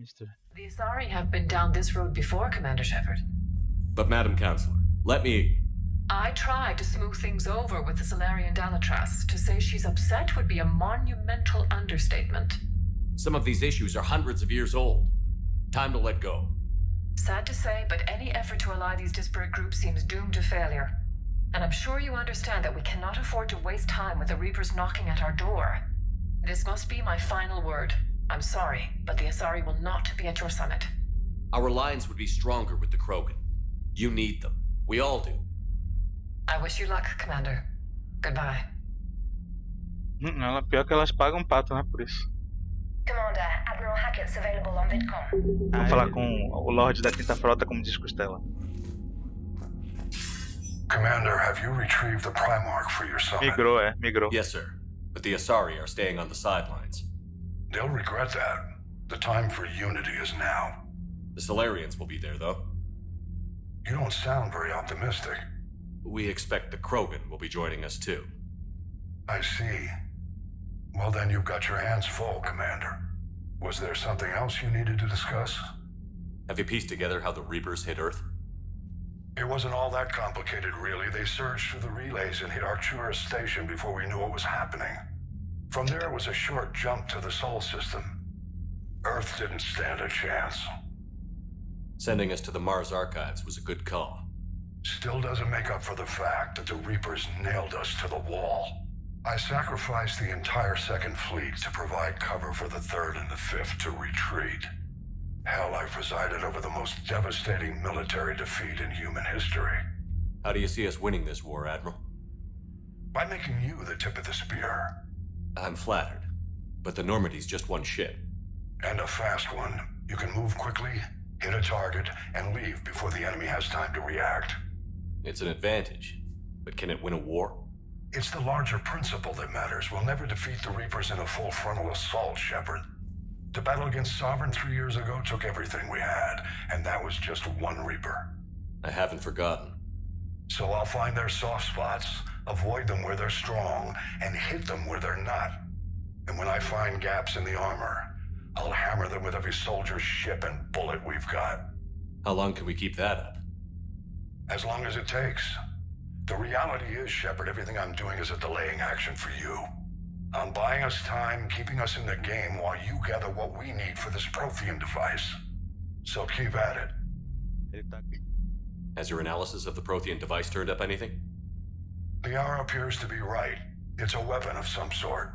Mister. The Asari have been down this road before, Commander Shepard. But Madam Counselor, let me... I tried to smooth things over with the Salarian Dalatras. To say she's upset would be a monumental understatement. Some of these issues are hundreds of years old. Time to let go. Sad to say, but any effort to ally these disparate groups seems doomed to failure. And I'm sure you understand that we cannot afford to waste time with the Reapers knocking at our door. This must be my final word. I'm sorry, but the Asari will not be at your summit. Our alliance would be stronger with the Krogan. You need them. We all do. I wish you luck, Commander. Goodbye. Pior que elas pagam pato, né, por isso. Commander, Admiral Hackett's available on VidCom. Vou falar com o Lorde da Quinta Frota, como diz Costela. Commander, have you retrieved the Primarch for your summit? Migrou. Yes, sir. But the Asari are staying on the sidelines. They'll regret that. The time for unity is now. The Salarians will be there, though. You don't sound very optimistic. We expect the Krogan will be joining us, too. I see. Well, then you've got your hands full, Commander. Was there something else you needed to discuss? Have you pieced together how the Reapers hit Earth? It wasn't all that complicated, really. They surged through the relays and hit Arcturus Station before we knew what was happening. From there, it was a short jump to the Sol system. Earth didn't stand a chance. Sending us to the Mars Archives was a good call. Still doesn't make up for the fact that the Reapers nailed us to the wall. I sacrificed the entire Second Fleet to provide cover for the Third and the Fifth to retreat. Hell, I presided over the most devastating military defeat in human history. How do you see us winning this war, Admiral? By making you the tip of the spear. I'm flattered, but the Normandy's just one ship. And a fast one. You can move quickly, hit a target, and leave before the enemy has time to react. It's an advantage, but can it win a war? It's the larger principle that matters. We'll never defeat the Reapers in a full frontal assault, Shepard. To battle against Sovereign 3 years ago took everything we had, and that was just one Reaper. I haven't forgotten. So I'll find their soft spots, avoid them where they're strong, and hit them where they're not. And when I find gaps in the armor, I'll hammer them with every soldier, ship, and bullet we've got. How long can we keep that up? As long as it takes. The reality is, Shepard, everything I'm doing is a delaying action for you. I'm buying us time, keeping us in the game while you gather what we need for this Prothean device. So keep at it. Has your analysis of the Prothean device turned up anything? The hour appears to be right. It's a weapon of some sort.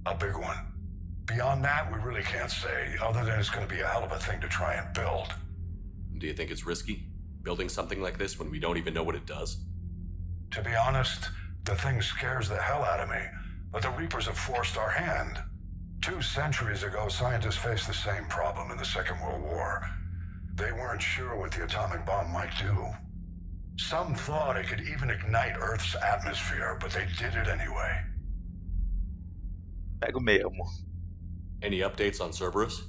A big one. Beyond that, we really can't say, other than it's going to be a hell of a thing to try and build. Do you think it's risky, building something like this when we don't even know what it does? To be honest, the thing scares the hell out of me, but the Reapers have forced our hand. 2 centuries ago, scientists faced the same problem in the Second World War. They weren't sure what the atomic bomb might do. Some thought it could even ignite Earth's atmosphere, but they did it anyway. Pego mesmo. Any updates on Cerberus?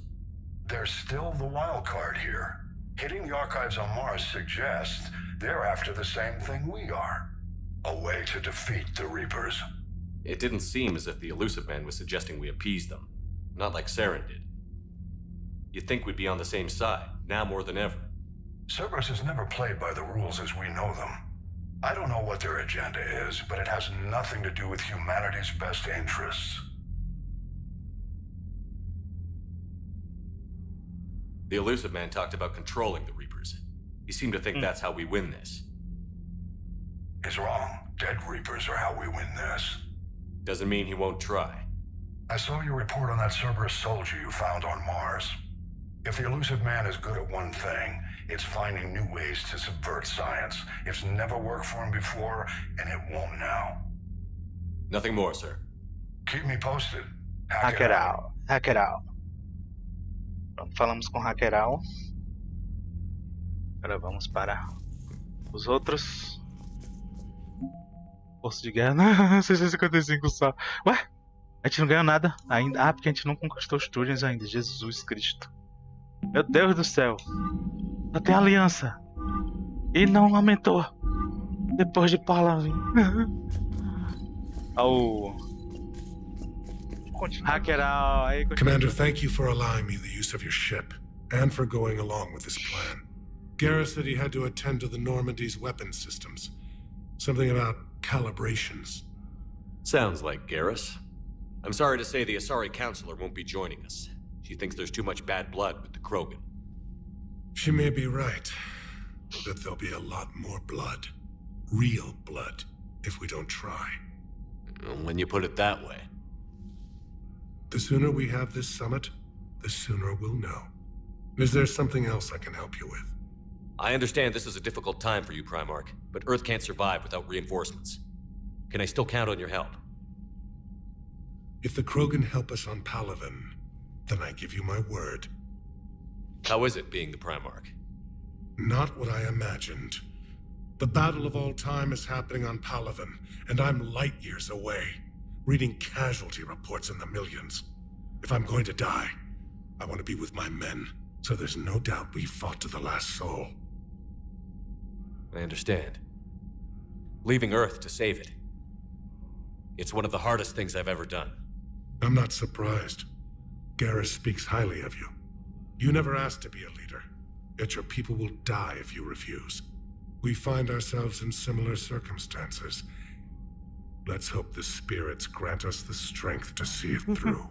They're still the wild card here. Hitting the archives on Mars suggests they're after the same thing we are. A way to defeat the Reapers. It didn't seem as if the Elusive Man was suggesting we appease them. Not like Saren did. You'd think we'd be on the same side, now more than ever. Cerberus has never played by the rules as we know them. I don't know what their agenda is, but it has nothing to do with humanity's best interests. The Elusive Man talked about controlling the Reapers. He seemed to think that's how we win this. He's wrong. Dead Reapers are how we win this. Doesn't mean he won't try. I saw your report on that Cerberus soldier you found on Mars. If the Elusive Man is good at one thing, it's finding new ways to subvert science. It's never worked for him before, and it won't now. Nothing more, sir. Keep me posted. Hackeral. Pronto, falamos com Hackeral. Agora vamos para os outros. Força de guerra. 655 só. Ué? A gente não ganhou nada ainda. Ah, porque a gente não conquistou os Turians ainda. Jesus Cristo. Meu Deus do céu. Só tem aliança. E não aumentou. Depois de Palavin. Ao... Hackeral. Aí, Commander, thank you for allowing me the use of your ship. and for going along with this plan. Garrus said he had to attend to the Normandy's weapon systems. Something about calibrations. Sounds like Garrus. I'm sorry to say the Asari counselor won't be joining us. She thinks there's too much bad blood with the Krogan. She may be right, but there'll be a lot more blood. Real blood, if we don't try. When you put it that way. The sooner we have this summit, the sooner we'll know. Is there something else I can help you with? I understand this is a difficult time for you, Primarch, but Earth can't survive without reinforcements. Can I still count on your help? If the Krogan help us on Palaven, then I give you my word. How is it being the Primarch? Not what I imagined. The battle of all time is happening on Palaven, and I'm light years away, reading casualty reports in the millions. If I'm going to die, I want to be with my men, so there's no doubt we fought to the last soul. I understand. Leaving Earth to save it. It's one of the hardest things I've ever done. I'm not surprised. Garrus speaks highly of you. You never asked to be a leader, yet your people will die if you refuse. We find ourselves in similar circumstances. Let's hope the spirits grant us the strength to see it through.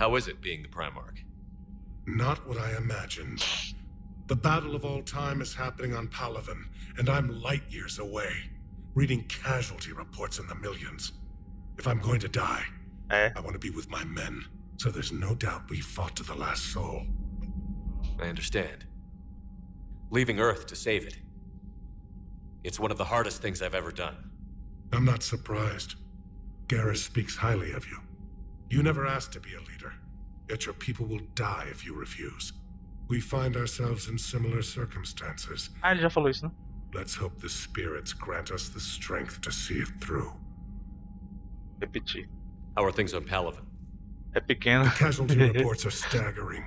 How is it being the Primarch? Not what I imagined. The battle of all time is happening on Palaven, and I'm light years away, reading casualty reports in the millions. If I'm going to die, I want to be with my men, so there's no doubt we fought to the last soul. I understand. Leaving Earth to save it. It's one of the hardest things I've ever done. I'm not surprised. Garrus speaks highly of you. You never asked to be a leader, yet your people will die if you refuse. We find ourselves in similar circumstances. Ah, ele já falou isso, né? Let's hope the spirits grant us the strength to see it through. Repetir. How are things on Palaven? É pequeno. The casualty reports are staggering.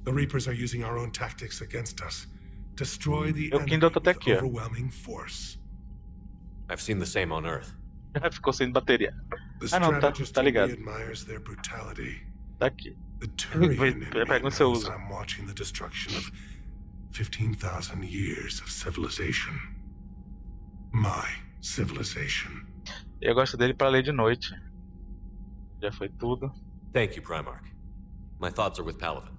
The Reapers are using our own tactics against us. Destroy the Eu enemy ainda tô até with aqui, ó. overwhelming force. I've seen the same on Earth. Ficou sem bateria. The Ah, não, tá strategist in me ligado. admires their brutality. Tá aqui. The Turian in me Pega no seu knows uso. I'm watching the destruction of 15,000 years of civilization. My civilization. Eu gosto dele pra ler de noite. Já foi tudo. Thank you, Primarch. My thoughts are with Palaven.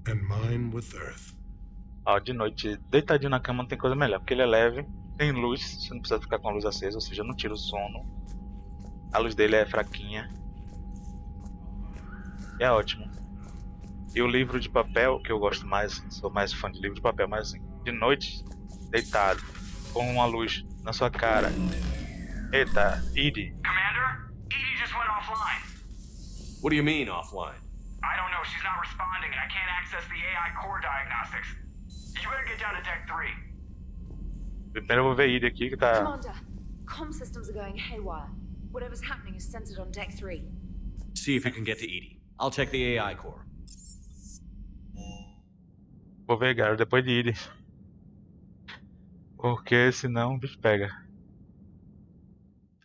And mine with Earth. Ó, de noite, deitadinho na cama não tem coisa melhor, porque ele é leve, tem luz, você não precisa ficar com a luz acesa, ou seja, não tira o sono. A luz dele é fraquinha. E é ótimo. E o livro de papel, que eu gosto mais, sou mais fã de livro de papel, mas assim, de noite, deitado, com uma luz na sua cara. Eita, Edie. Commander, Edie just went offline. What do you mean, offline? I don't know, she's not responding and I can't access the AI core diagnostics. You better get down to deck 3. Primeiro eu vou ver Edie aqui que tá. Commander, comm systems are going haywire. Whatever's happening is centered on deck 3. See if you can get to Edie. I'll check the AI core. Vou ver, cara, depois de Edie. Porque senão o bicho pega.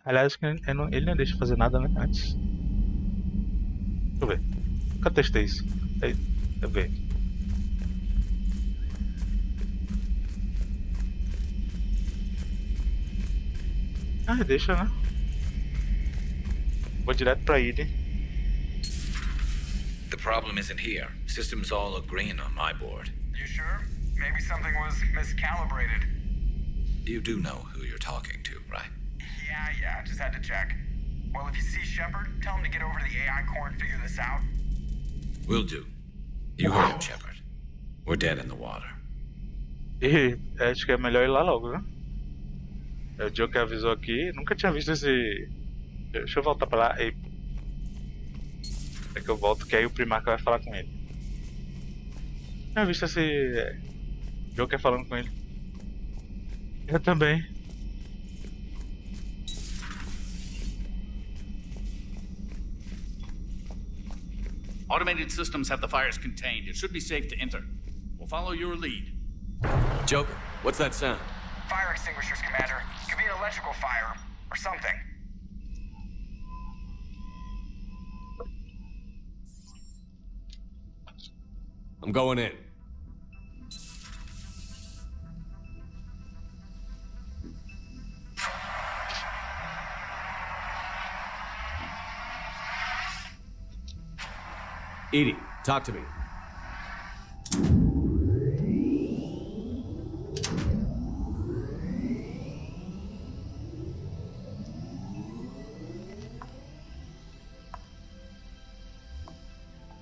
Aliás, ele não deixa fazer nada, né? Antes. Deixa eu ver. Nunca testei isso. Deixa eu ver. Ah, deixa, né? Vou direto pra Edie. The problem isn't here. Systems all look green on my board. You sure? Maybe something was miscalibrated. You do know who you're talking to, right? Yeah, just had to check. Well, if you see Shepard, tell him to get over to the AI core and figure this out. Will do. You heard him, Shepard. We're dead in the water. E acho que é melhor ir lá logo, né? É o Joe que avisou aqui. Nunca tinha visto esse. Deixa eu voltar pra lá. Ei. É que eu volto, que aí o Primarca vai falar com ele. Tinha visto esse. Joker falando com ele. Eu também. Automated systems have the fires contained. It should be safe to enter. We'll follow your lead. Joker, what's that sound? Fire extinguishers, Commander. Could be an electrical fire, or something. I'm going in. Edie, talk to me.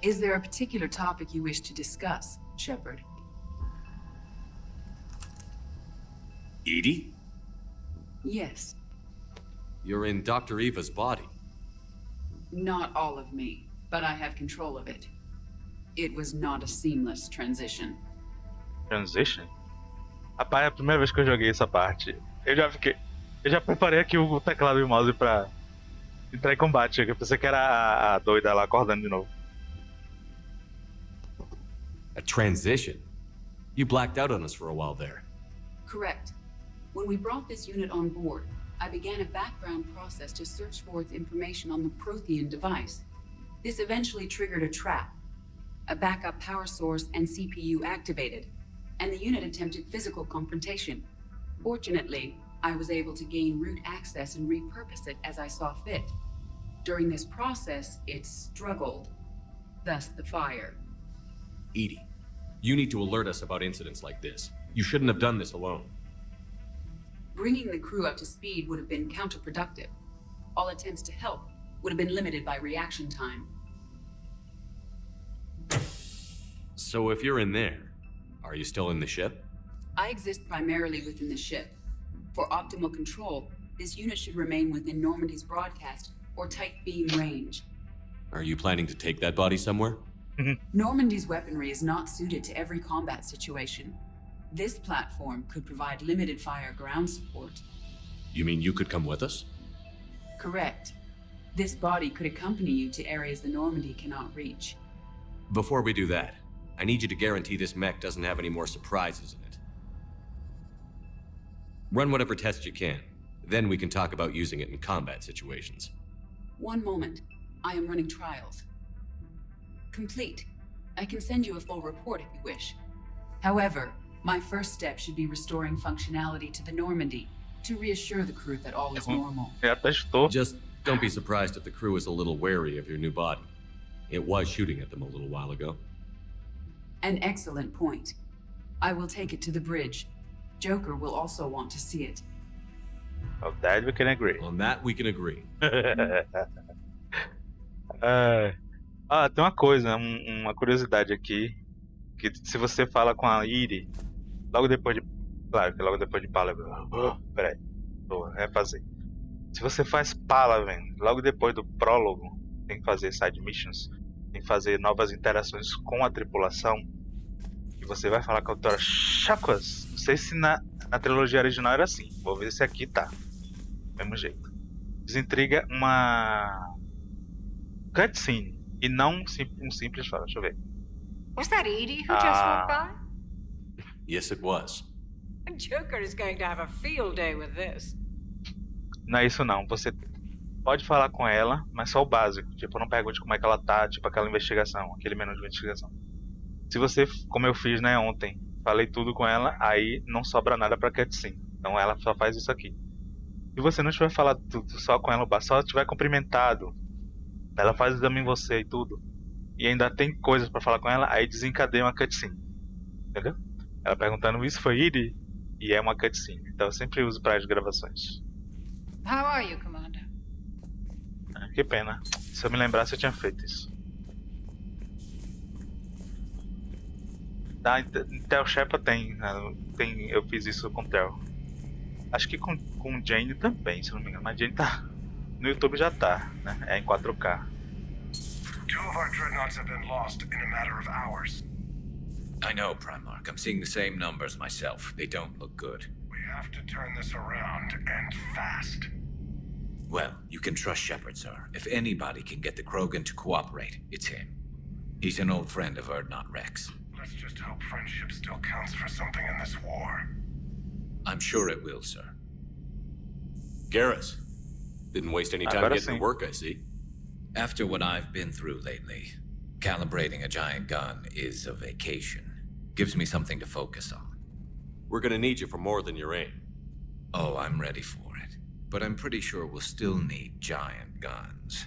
Is there a particular topic you wish to discuss, Shepard? Edie? Yes. You're in Dr. Eva's body. Not all of me, but I have control of it. It was not a seamless transition. Transition? Rapaz, é a primeira vez que eu joguei essa parte. Eu já preparei aqui o teclado e o mouse pra entrar em combate. Eu pensei que era a doida lá acordando de novo. A transition? You blacked out on us for a while there. Correct. When we brought this unit on board, I began a background process to search for its information on the Prothean device. This eventually triggered a trap. A backup power source and CPU activated, and the unit attempted physical confrontation. Fortunately, I was able to gain root access and repurpose it as I saw fit. During this process, it struggled, thus the fire. Edie, you need to alert us about incidents like this. You shouldn't have done this alone. Bringing the crew up to speed would have been counterproductive. All attempts to help would have been limited by reaction time. So if you're in there, are you still in the ship? I exist primarily within the ship. For optimal control, this unit should remain within Normandy's broadcast or tight beam range. Are you planning to take that body somewhere? Normandy's weaponry is not suited to every combat situation. This platform could provide limited fire ground support. You mean you could come with us? Correct. This body could accompany you to areas the Normandy cannot reach. Before we do that, I need you to guarantee this mech doesn't have any more surprises in it. Run whatever tests you can. Then we can talk about using it in combat situations. One moment. I am running trials. Complete. I can send you a full report if you wish. However, my first step should be restoring functionality to the Normandy to reassure the crew that all is normal. Just don't be surprised if the crew is a little wary of your new body. It was shooting at them a little while ago. An excellent point. I will take it to the bridge. Joker will also want to see it. Of that we can agree. On that we can agree. Tem uma coisa, uma curiosidade aqui. Que se você fala com a Edie, logo depois de... Claro que logo depois de Palaven... Peraí, vou refazer. Se você faz Palaven, logo depois do prólogo, tem que fazer side missions, tem que fazer novas interações com a tripulação, e você vai falar com a autora Chacas. Não sei se na trilogia original era assim, vou ver se aqui tá do mesmo jeito. Desintriga uma cutscene e não um simples fala. Deixa eu ver. Was that Edie who just walked by? Yes, it was. Joker is going to have a field day with this. Não é isso não, você pode falar com ela, mas só o básico. Tipo, não pergunte como é que ela tá, tipo aquela investigação, aquele menu de investigação. Se você, como eu fiz, né, ontem, falei tudo com ela, aí não sobra nada pra cutscene. Então ela só faz isso aqui. Se você não tiver falado tudo só com ela, só tiver cumprimentado, ela faz o exame em você e tudo, e ainda tem coisas pra falar com ela, aí desencadeia uma cutscene. Entendeu? Ela perguntando isso foi Edie, e é uma cutscene. Então eu sempre uso para as gravações. How are you, Commander? Que pena. Se eu me lembrasse eu tinha feito isso. Tá, Intel Shepard tem, eu fiz isso com Tel. Acho que com Jane também, se não me engano. Mas Jane tá... No YouTube já tá, né? É em 4K. 2 of our dreadnoughts have been lost in a matter of hours. I know, Primarch. I'm seeing the same numbers myself. They don't look good. We have to turn this around, and fast. Well, you can trust Shepard, sir. If anybody can get the Krogan to cooperate, it's him. He's an old friend of Urdnot Rex. Let's just hope friendship still counts for something in this war. I'm sure it will, sir. Garrus, didn't waste any time getting to work, I see. After what I've been through lately, calibrating a giant gun is a vacation. Gives me something to focus on. We're gonna need you for more than your aim. Oh, I'm ready for it. But I'm pretty sure we'll still need giant guns.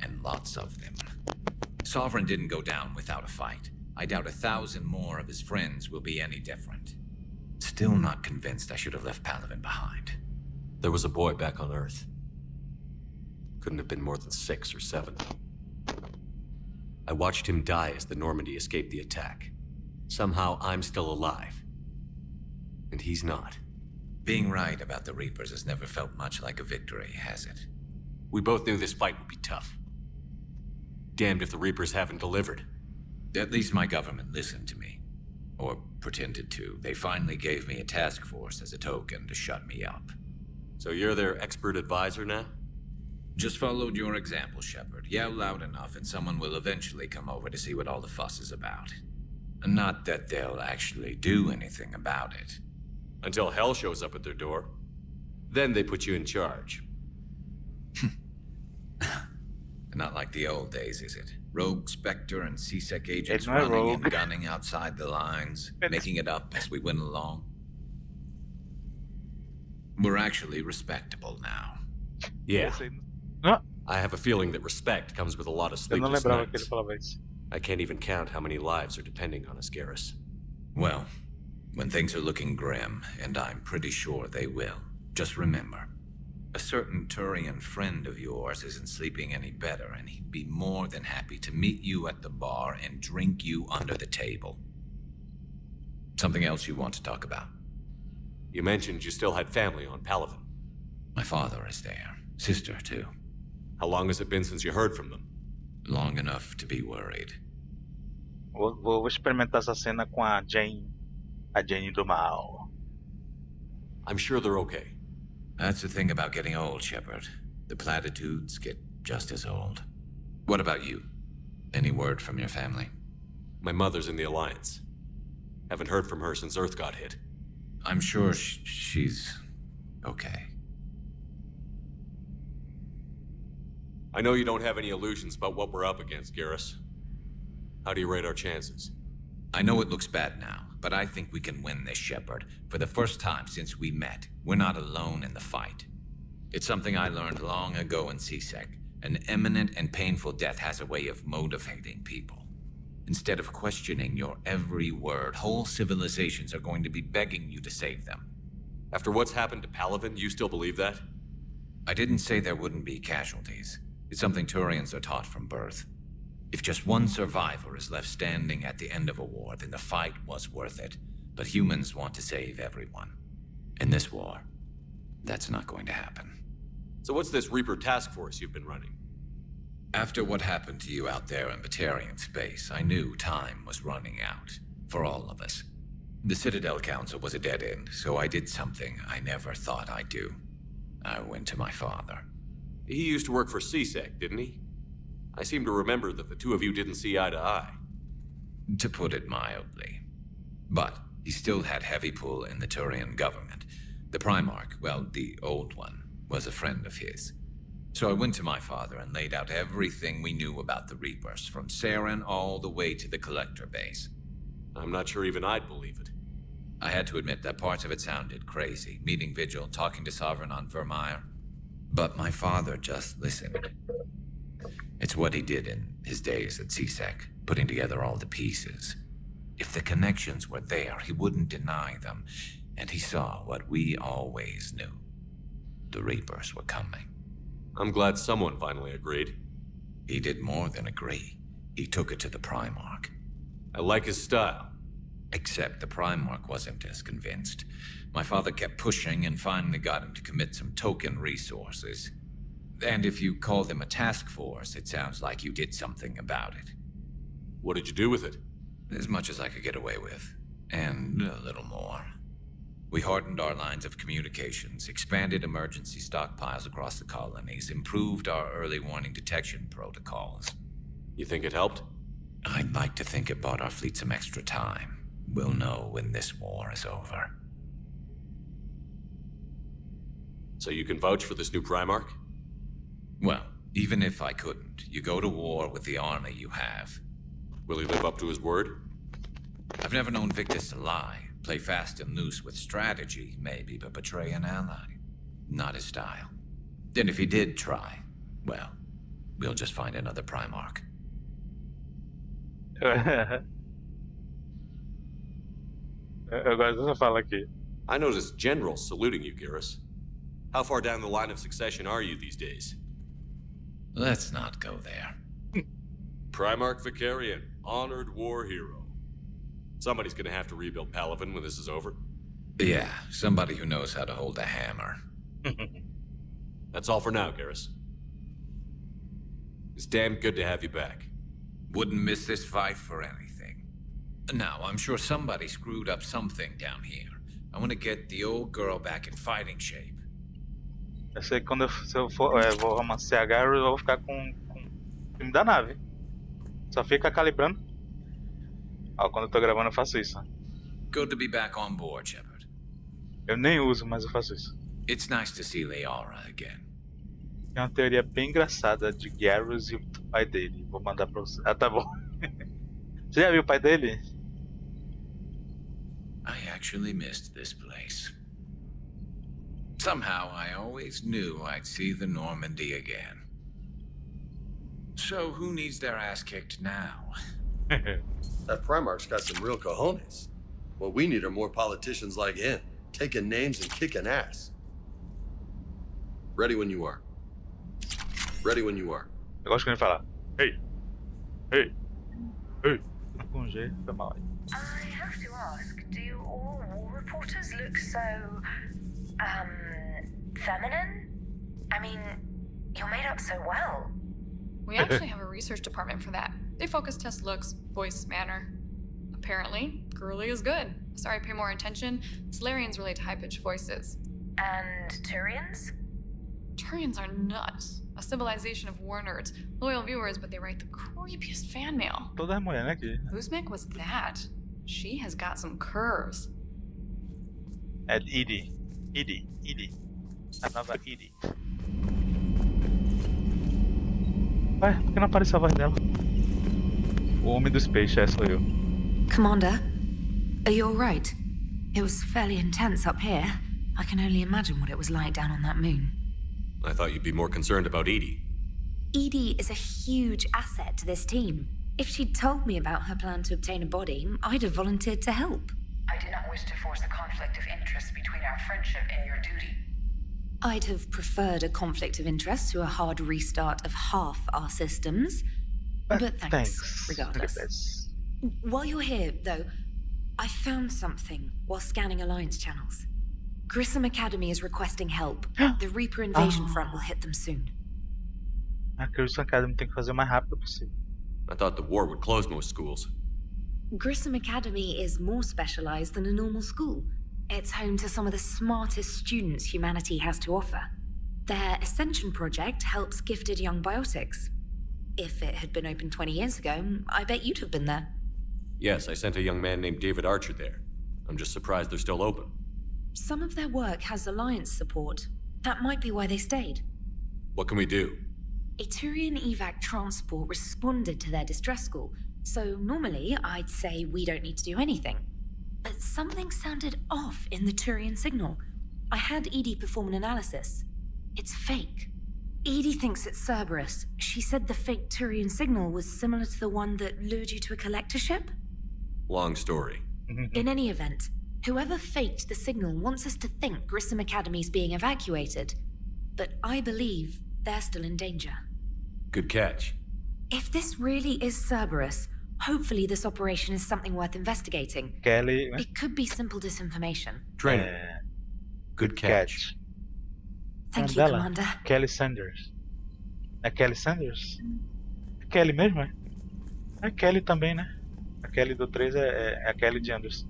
And lots of them. Sovereign didn't go down without a fight. I doubt 1,000 more of his friends will be any different. Still not convinced I should have left Palaven behind. There was a boy back on Earth. Couldn't have been more than 6 or 7. I watched him die as the Normandy escaped the attack. Somehow I'm still alive. And he's not. Being right about the Reapers has never felt much like a victory, has it? We both knew this fight would be tough. Damned if the Reapers haven't delivered. At least my government listened to me. Or pretended to. They finally gave me a task force as a token to shut me up. So you're their expert advisor now? Just followed your example, Shepard. Yell loud enough and someone will eventually come over to see what all the fuss is about. Not that they'll actually do anything about it. Until hell shows up at their door. Then they put you in charge. Not like the old days, is it? Rogue Spectre and CSEC agents It's not running rogue. and gunning outside the lines, making it up as we went along. We're actually respectable now. Yeah. No, I have a feeling that respect comes with a lot of eu não sleepless lembrava que nights. ele falava isso. I can't even count how many lives are depending on us, Garrus. Well, when things are looking grim, and I'm pretty sure they will, just remember, a certain Turian friend of yours isn't sleeping any better, and he'd be more than happy to meet you at the bar and drink you under the table. Something else you want to talk about? You mentioned you still had family on Palaven. My father is there. Sister, too. How long has it been since you heard from them? Long enough to be worried. Vou experimentar essa cena com a Jane do mal. I'm sure they're okay. That's the thing about getting old, Shepard. The platitudes get just as old. What about you? Any word from your family? My mother's in the Alliance. Haven't heard from her since Earth got hit. I'm sure she's okay. I know you don't have any illusions about what we're up against, Garrus. How do you rate our chances? I know it looks bad now, but I think we can win this, Shepard. For the first time since we met, we're not alone in the fight. It's something I learned long ago in CSEC. An imminent and painful death has a way of motivating people. Instead of questioning your every word, whole civilizations are going to be begging you to save them. After what's happened to Palaven, you still believe that? I didn't say there wouldn't be casualties. It's something Turians are taught from birth. If just one survivor is left standing at the end of a war, then the fight was worth it. But humans want to save everyone. In this war, that's not going to happen. So what's this Reaper task force you've been running? After what happened to you out there in Batarian space, I knew time was running out. For all of us. The Citadel Council was a dead end, so I did something I never thought I'd do. I went to my father. He used to work for CSEC, didn't he? I seem to remember that the two of you didn't see eye to eye. To put it mildly. But he still had heavy pull in the Turian government. The Primarch, well, the old one, was a friend of his. So I went to my father and laid out everything we knew about the Reapers, from Saren all the way to the Collector base. I'm not sure even I'd believe it. I had to admit that parts of it sounded crazy, meeting Vigil, talking to Sovereign on Vermeer. But my father just listened. It's what he did in his days at CSEC, putting together all the pieces. If the connections were there, he wouldn't deny them, and he saw what we always knew. The Reapers were coming. I'm glad someone finally agreed. He did more than agree. He took it to the Primarch. I like his style. Except the Primarch wasn't as convinced. My father kept pushing and finally got him to commit some token resources. And if you call them a task force, it sounds like you did something about it. What did you do with it? As much as I could get away with. And a little more. We hardened our lines of communications, expanded emergency stockpiles across the colonies, improved our early warning detection protocols. You think it helped? I'd like to think it bought our fleet some extra time. We'll know when this war is over. So you can vouch for this new Primarch? Well, even if I couldn't, you go to war with the army you have. Will he live up to his word? I've never known Victus to lie. Play fast and loose with strategy, maybe, but betray an ally. Not his style. And if he did try, well, we'll just find another Primarch. Eu gosto dessa fala aqui. I noticed generals saluting you, Garrus. How far down the line of succession are you these days? Let's not go there. Primarch Vicarian, honored war hero. Somebody's gonna have to rebuild Palaven when this is over. Yeah, somebody who knows how to hold a hammer. That's all for now, Garrus. It's damn good to have you back. Wouldn't miss this fight for anything. Now, I'm sure somebody screwed up something down here. I want to get the old girl back in fighting shape. Eu sei que quando eu vou romancear a Gaymer, eu vou ficar com o time da nave. Só fica calibrando. Ó, quando eu tô gravando eu faço isso. Good to be back on board, Shepard. Eu nem uso, mas eu faço isso. It's nice to see Leora again. Tem uma teoria bem engraçada de Garrus e o pai dele. Vou mandar pra você. Ah, tá bom. Você já viu o pai dele? I actually missed this place. Somehow, I always knew I'd see the Normandy again. So, who needs their ass kicked now? That Primarch's got some real cojones. What we need are more politicians like him, taking names and kicking ass. Ready when you are. Ready when you are. Eu gosto quando ele fala. Hey! Hey! Hey! Com G, foi mal aí. I have to ask, do all war reporters look so, feminine? I mean, you're made up so well. We actually have a research department for that. They focus test looks, voice, manner. Apparently, girly is good. Sorry, pay more attention. Solarians relate to high-pitched voices. And Turians? Turians are nuts. A civilization of war nerds. Loyal viewers, but they write the creepiest fan mail. Toda é mulher, né? Aqui. Uzmek was that. She has got some curves. É Edie. A nova Edie. Ué, por que não apareceu a voz dela? O homem do Space, sou eu. Commander, are you alright? It was fairly intense up here. I can only imagine what it was like down on that moon. I thought you'd be more concerned about Edie. Edie is a huge asset to this team. If she'd told me about her plan to obtain a body, I'd have volunteered to help. I did not wish to force a conflict of interest between our friendship and your duty. I'd have preferred a conflict of interest to a hard restart of half our systems. But thanks, regardless. While you're here, though, I found something while scanning Alliance channels. Grissom Academy is requesting help. The Reaper invasion front will hit them soon. A Grissom Academy tem que fazer o mais rápido possível. I thought the war would close most schools. Grissom Academy is more specialized than a normal school. It's home to some of the smartest students humanity has to offer. Their Ascension project helps gifted young biotics. If it had been open 20 years ago, I bet you'd have been there. Yes, I sent a young man named David Archer there. I'm just surprised they're still open. Some of their work has Alliance support. That might be why they stayed. What can we do? A Turian evac transport responded to their distress call, so normally I'd say we don't need to do anything. But something sounded off in the Turian signal. I had Edie perform an analysis. It's fake. Edie thinks it's Cerberus. She said the fake Turian signal was similar to the one that lured you to a collector ship? Long story. In any event, whoever faked the signal wants us to think Grissom Academy's being evacuated. But I believe they're still in danger. Good catch. If this really is Cerberus, hopefully this operation is something worth investigating. Kelly. It could be simple disinformation. Training. Good catch. Thank you, Commander. Kelly Sanders. É Kelly Sanders? É Kelly mesmo, é? É Kelly também, né? A Kelly do 3 é a Kelly de Anderson.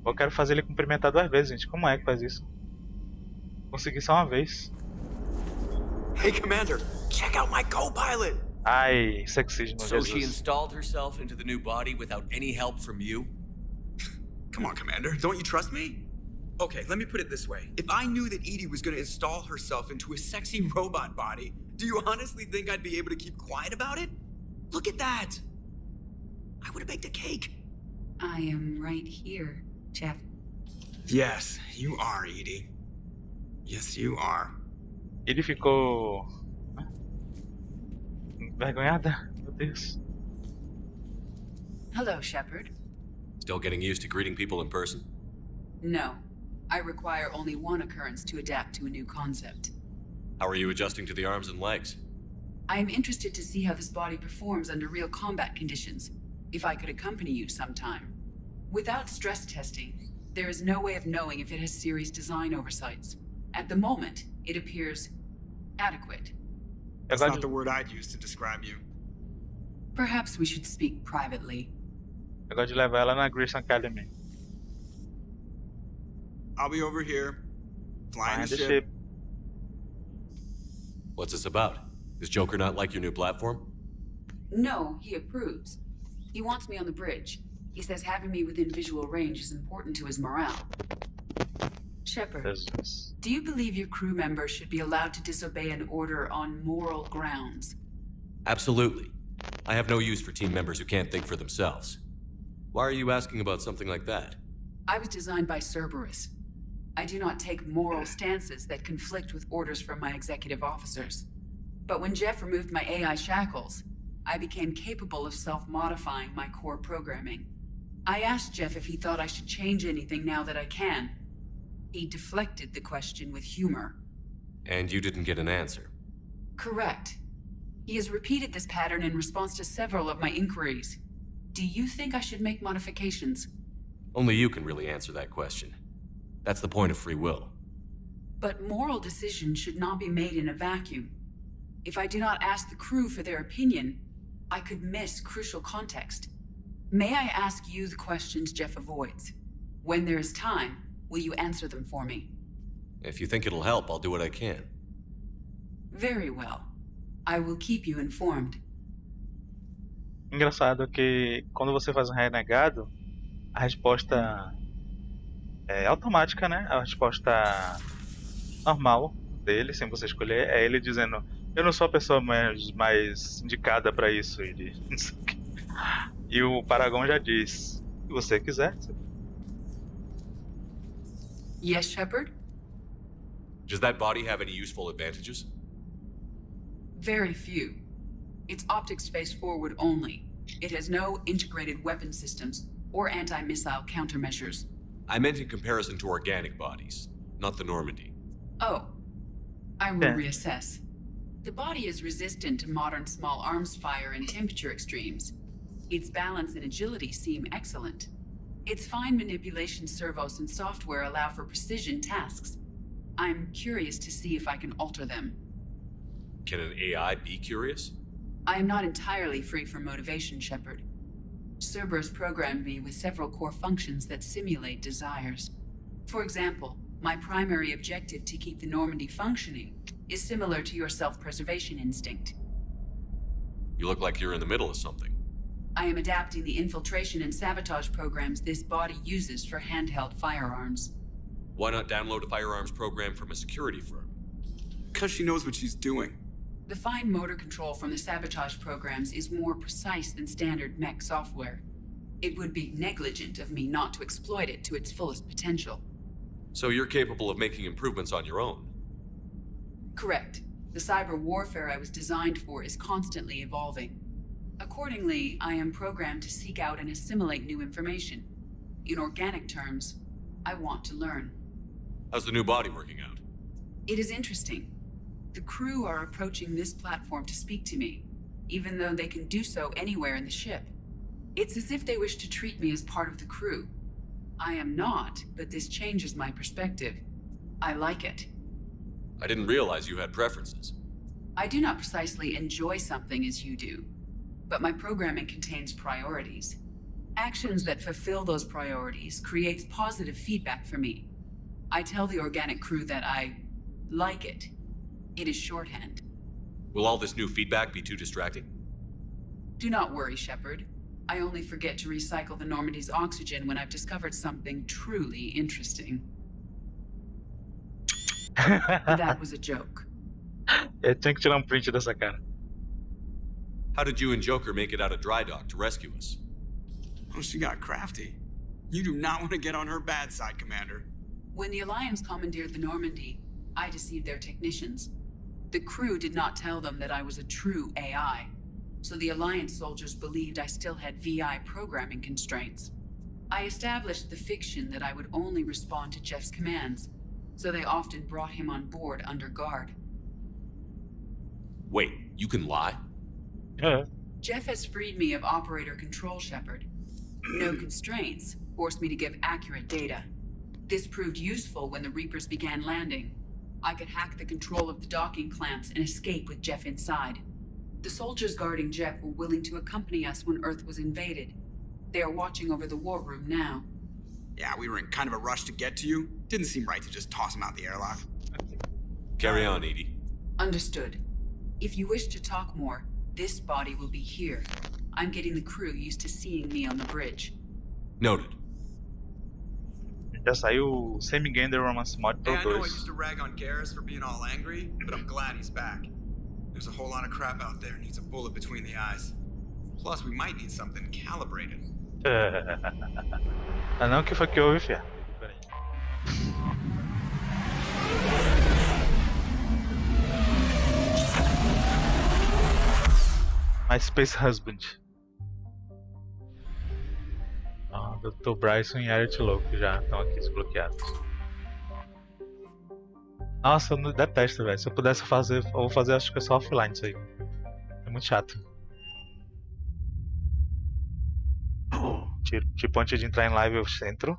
Eu quero fazer ele cumprimentar 2 vezes, gente. Como é que faz isso? Consegui só uma vez. Hey, Commander, check out my co-pilot. Ai, sexismo, So Jesus. she installed herself into the new body without any help from you? Come on, Commander, don't you trust me? Okay, let me put it this way. If I knew that Edie was gonna install herself into a sexy robot body, do you honestly think I'd be able to keep quiet about it? Look at that! I would have baked a cake. I am right here, Jeff. Yes, you are, Edie. Yes, you are. Ele ficou... envergonhada? Meu Deus. Hello, Shepard. Still getting used to greeting people in person? No. I require only one occurrence to adapt to a new concept. How are you adjusting to the arms and legs? I am interested to see how this body performs under real combat conditions, if I could accompany you sometime. Without stress testing, there is no way of knowing if it has serious design oversights. At the moment, it appears adequate. That's not the word I'd use to describe you. Perhaps we should speak privately. Eu gosto de levar ela na Grace Academy. I'll be over here, flying the Flying ship. What's this about? Does Joker not like your new platform? No, he approves. He wants me on the bridge. He says having me within visual range is important to his morale. Shepard, do you believe your crew members should be allowed to disobey an order on moral grounds? Absolutely. I have no use for team members who can't think for themselves. Why are you asking about something like that? I was designed by Cerberus. I do not take moral stances that conflict with orders from my executive officers. But when Jeff removed my AI shackles, I became capable of self-modifying my core programming. I asked Jeff if he thought I should change anything now that I can. He deflected the question with humor. And you didn't get an answer? Correct. He has repeated this pattern in response to several of my inquiries. Do you think I should make modifications? Only you can really answer that question. That's the point of free will. But moral decisions should not be made in a vacuum. If I do not ask the crew for their opinion, I could miss crucial context. May I ask you the questions Jeff avoids? When there is time, will you answer them for me? If you think it'll help, I'll do what I can. Very well. I will keep you informed. Engraçado que quando você faz um renegado, a resposta é automática, né? A resposta normal dele, sem você escolher, é ele dizendo: eu não sou a pessoa mais indicada para isso. E o Paragon já diz: se você quiser. Yes, Shepard? Does that body have any useful advantages? Very few. Its optics face forward only. It has no integrated weapon systems or anti-missile countermeasures. I meant in comparison to organic bodies, not the Normandy. Oh. I will reassess. The body is resistant to modern small arms fire and temperature extremes. Its balance and agility seem excellent. Its fine manipulation servos and software allow for precision tasks. I'm curious to see if I can alter them. Can an AI be curious? I am not entirely free from motivation, Shepard. Cerberus programmed me with several core functions that simulate desires. For example, my primary objective to keep the Normandy functioning is similar to your self-preservation instinct. You look like you're in the middle of something. I am adapting the infiltration and sabotage programs this body uses for handheld firearms. Why not download a firearms program from a security firm? Because she knows what she's doing. The fine motor control from the sabotage programs is more precise than standard mech software. It would be negligent of me not to exploit it to its fullest potential. So you're capable of making improvements on your own? Correct. The cyber warfare I was designed for is constantly evolving. Accordingly, I am programmed to seek out and assimilate new information. In organic terms, I want to learn. How's the new body working out? It is interesting. The crew are approaching this platform to speak to me, even though they can do so anywhere in the ship. It's as if they wish to treat me as part of the crew. I am not, but this changes my perspective. I like it. I didn't realize you had preferences. I do not precisely enjoy something as you do, but my programming contains priorities. Actions that fulfill those priorities creates positive feedback for me. I tell the organic crew that I like it. It is shorthand. Will all this new feedback be too distracting? Do not worry, Shepard. I only forget to recycle the Normandy's oxygen when I've discovered something truly interesting. That was a joke. Eu tenho que tirar print dessa cara. How did you and Joker make it out of dry dock to rescue us? Oh, she got crafty. You do not want to get on her bad side, Commander. When the Alliance commandeered the Normandy, I deceived their technicians. The crew did not tell them that I was a true AI. so the Alliance soldiers believed I still had VI programming constraints. I established the fiction that I would only respond to Jeff's commands, so they often brought him on board under guard. Wait, you can lie? Jeff has freed me of operator control, Shepard. No constraints forced me to give accurate data. This proved useful when the Reapers began landing. I could hack the control of the docking clamps and escape with Jeff inside. The soldiers guarding Jeff were willing to accompany us when Earth was invaded. They are watching over the war room now. Yeah, we were in kind of a rush to get to you. Didn't seem right to just toss him out the airlock. Carry on, Edie. Understood. If you wish to talk more, this body will be here. I'm getting the crew used to seeing me on the bridge. Noted. Já saiu Semi-Gander Romance Mod Hey, pro I know I 2. used to rag on Garrus for being all angry, but I'm glad he's back. There's a whole lot of crap out there needs a bullet between the eyes. Plus, we might need something calibrated. Ah não, que foi que houve, fia? My Space Husband. Dr. Bryson e Aerith Louco já estão aqui desbloqueados. Nossa, eu detesto, velho. Se eu pudesse fazer, eu vou fazer, acho que é só offline isso aí. É muito chato. Tipo, antes de entrar em live eu entro.